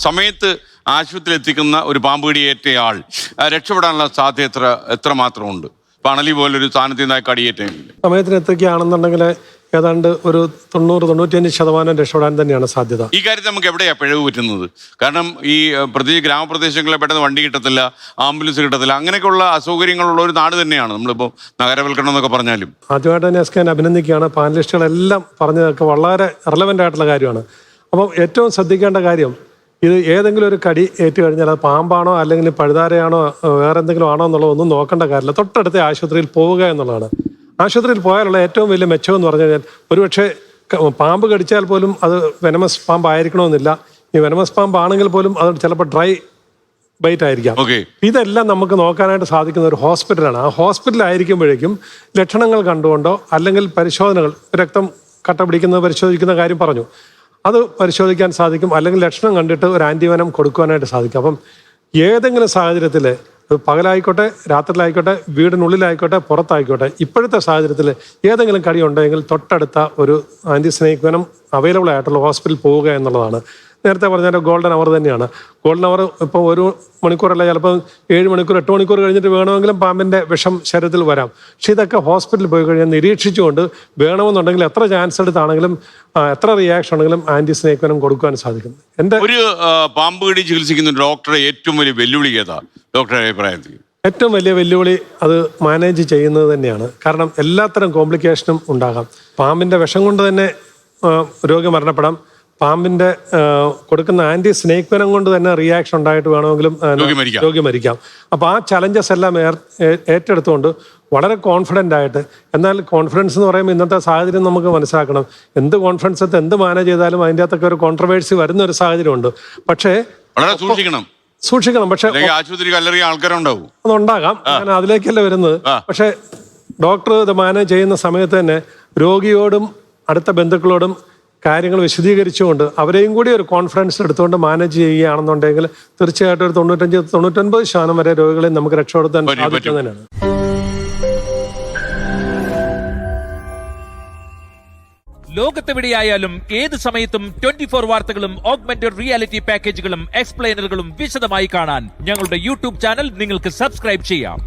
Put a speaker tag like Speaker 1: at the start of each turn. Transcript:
Speaker 1: സമയത്ത് ആശുപത്രിയിൽ എത്തിക്കുന്ന ഒരു പാമ്പ് കടിയേറ്റയാൾ രക്ഷപ്പെടാനുള്ള സാധ്യത എത്രമാത്രമുണ്ട്? പണലി പോലൊരു സ്ഥാനത്ത് നിന്നായി കടിയേറ്റെങ്കിൽ
Speaker 2: സമയത്തിന് എത്തിക്കുകയാണെന്നുണ്ടെങ്കിൽ ഏതാണ്ട് ഒരു 90-95% രക്ഷപ്പെടാൻ തന്നെയാണ് സാധ്യത.
Speaker 1: ഈ കാര്യത്തിൽ നമുക്ക് എവിടെയാണ് പിഴവ് പറ്റുന്നത്? കാരണം ഈ പ്രത്യേകിച്ച് ഗ്രാമപ്രദേശങ്ങളിൽ പെട്ടെന്ന് വണ്ടി കിട്ടത്തില്ല, ആംബുലൻസ് കിട്ടത്തില്ല, അങ്ങനെയൊക്കെയുള്ള അസൗകര്യങ്ങളുള്ള ഒരു നാട് തന്നെയാണ് നമ്മളിപ്പോൾ നഗരവൽക്കരണം എന്നൊക്കെ പറഞ്ഞാലും.
Speaker 2: ആദ്യമായിട്ട് തന്നെ എസ് കെ അഭിനന്ദിക്കുകയാണ്. പാനലിസ്റ്റുകളെല്ലാം പറഞ്ഞതൊക്കെ വളരെ റിലവൻ്റ് ആയിട്ടുള്ള കാര്യമാണ്. അപ്പം ഏറ്റവും ശ്രദ്ധിക്കേണ്ട കാര്യം, ഇത് ഏതെങ്കിലും ഒരു കടി ഏറ്റു കഴിഞ്ഞാൽ അത് പാമ്പാണോ അല്ലെങ്കിൽ പഴുതാരയാണോ വേറെ എന്തെങ്കിലും ആണോ എന്നുള്ളതൊന്നും നോക്കേണ്ട കാര്യമില്ല. തൊട്ടടുത്ത ആശുപത്രിയിൽ പോവുക എന്നുള്ളതാണ്. ആശുപത്രിയിൽ പോയാലുള്ള ഏറ്റവും വലിയ മെച്ചം എന്ന് പറഞ്ഞു കഴിഞ്ഞാൽ, ഒരുപക്ഷെ പാമ്പ് കടിച്ചാൽ പോലും അത് വെനമസ് പാമ്പ് ആയിരിക്കണമെന്നില്ല. ഈ വെനമസ് പാമ്പ് ആണെങ്കിൽ പോലും അത് ചിലപ്പോൾ ഡ്രൈ ബൈറ്റ് ആയിരിക്കാം. ഇതെല്ലാം നമുക്ക് നോക്കാനായിട്ട് സാധിക്കുന്ന ഒരു ഹോസ്പിറ്റലാണ്. ആ ഹോസ്പിറ്റലായിരിക്കുമ്പോഴേക്കും ലക്ഷണങ്ങൾ കണ്ടുകൊണ്ടോ അല്ലെങ്കിൽ പരിശോധനകൾ, രക്തം കട്ട പിടിക്കുന്നത് പരിശോധിക്കുന്ന കാര്യം പറഞ്ഞു, അത് പരിശോധിക്കാൻ സാധിക്കും. അല്ലെങ്കിൽ ലക്ഷണം കണ്ടിട്ട് ഒരു ആൻറ്റിവെനം കൊടുക്കുവാനായിട്ട് സാധിക്കും. അപ്പം ഏതെങ്കിലും സാഹചര്യത്തിൽ പകലായിക്കോട്ടെ രാത്രിയിലായിക്കോട്ടെ വീടിനുള്ളിലായിക്കോട്ടെ പുറത്തായിക്കോട്ടെ, ഇപ്പോഴത്തെ സാഹചര്യത്തിൽ ഏതെങ്കിലും കടി ഉണ്ടെങ്കിൽ തൊട്ടടുത്ത ഒരു ആൻറ്റി സ്നേക്ക് വെനം അവൈലബിൾ ആയിട്ടുള്ള ഹോസ്പിറ്റലിൽ പോവുക എന്നുള്ളതാണ്. നേരത്തെ പറഞ്ഞാൽ ഗോൾഡൻ അവർ തന്നെയാണ്. ഗോൾഡൻ അവർ ഇപ്പോൾ 1 മണിക്കൂറല്ല, ചിലപ്പോൾ 7 മണിക്കൂർ 8 മണിക്കൂർ കഴിഞ്ഞിട്ട് വേണമെങ്കിലും പാമ്പിൻ്റെ വിഷം ശരീരത്തിൽ വരാം. പക്ഷെ ഇതൊക്കെ ഹോസ്പിറ്റലിൽ പോയി കഴിഞ്ഞാൽ നിരീക്ഷിച്ചുകൊണ്ട് വേണമെന്നുണ്ടെങ്കിൽ എത്ര ചാൻസ് എടുത്താണെങ്കിലും എത്ര റിയാക്ഷൻ ആണെങ്കിലും ആൻറ്റി സ്നേക്ക് വെനം കൊടുക്കാൻ സാധിക്കും.
Speaker 1: ഒരു പാമ്പ് കടി ചികിത്സിക്കുന്ന ഡോക്ടറെ ഏറ്റവും വലിയ വെല്ലുവിളി ഏതാ ഡോക്ടറുടെ അഭിപ്രായത്തിൽ?
Speaker 2: ഏറ്റവും വലിയ വെല്ലുവിളി അത് മാനേജ് ചെയ്യുന്നത് തന്നെയാണ്. കാരണം എല്ലാത്തരം കോംപ്ലിക്കേഷനും ഉണ്ടാകാം. പാമ്പിൻ്റെ വിഷം കൊണ്ട് തന്നെ രോഗി മരണപ്പെടാം. പാമ്പിന്റെ കൊടുക്കുന്ന ആന്റി സ്നേക്ക് വെനം കൊണ്ട് തന്നെ റിയാക്ഷൻ ഉണ്ടായിട്ട് വേണമെങ്കിലും രോഗി മരിക്കാം. അപ്പോൾ ആ ചലഞ്ചസ് എല്ലാം ഏറ്റെടുത്തുകൊണ്ട് വളരെ കോൺഫിഡൻ്റ് ആയിട്ട്, എന്നാൽ കോൺഫിഡൻസ് എന്ന് പറയുമ്പോൾ ഇന്നത്തെ സാഹചര്യം നമുക്ക് മനസ്സിലാക്കണം, എന്ത് കോൺഫിഡൻസ് എന്ത് മാനേജ് ചെയ്താലും അതിൻ്റെ അകത്തൊക്കെ ഒരു കോൺട്രവേഴ്സി വരുന്ന ഒരു സാഹചര്യമുണ്ട്. പക്ഷേ സൂക്ഷിക്കണം. പക്ഷെ അതുണ്ടാകാം, ഞാൻ അതിലേക്കല്ല വരുന്നത്. പക്ഷെ ഡോക്ടർ ഇത് മാനേജ് ചെയ്യുന്ന സമയത്ത് തന്നെ രോഗിയോടും അടുത്ത ബന്ധുക്കളോടും കാര്യങ്ങൾ വിശദീകരിച്ചുകൊണ്ട് അവരെയും കൂടി ഒരു കോൺഫിഡൻസ് എടുത്തുകൊണ്ട് മാനേജ് ചെയ്യുകയാണെന്നുണ്ടെങ്കിൽ തീർച്ചയായിട്ടും ഒരു 95-99% വരെ രോഗികളെ നമുക്ക് രക്ഷപ്പെടുത്താൻ സാധിക്കുന്നതിനാണ്.
Speaker 3: ലോകത്തെവിടെയായാലും ഏത് സമയത്തും 24 വാർത്തകളും ഓഗ്മെന്റഡ് റിയാലിറ്റി പാക്കേജുകളും എക്സ്പ്ലെയിനറുകളും വിശദമായി കാണാൻ ഞങ്ങളുടെ യൂട്യൂബ് ചാനൽ നിങ്ങൾക്ക് സബ്സ്ക്രൈബ് ചെയ്യാം.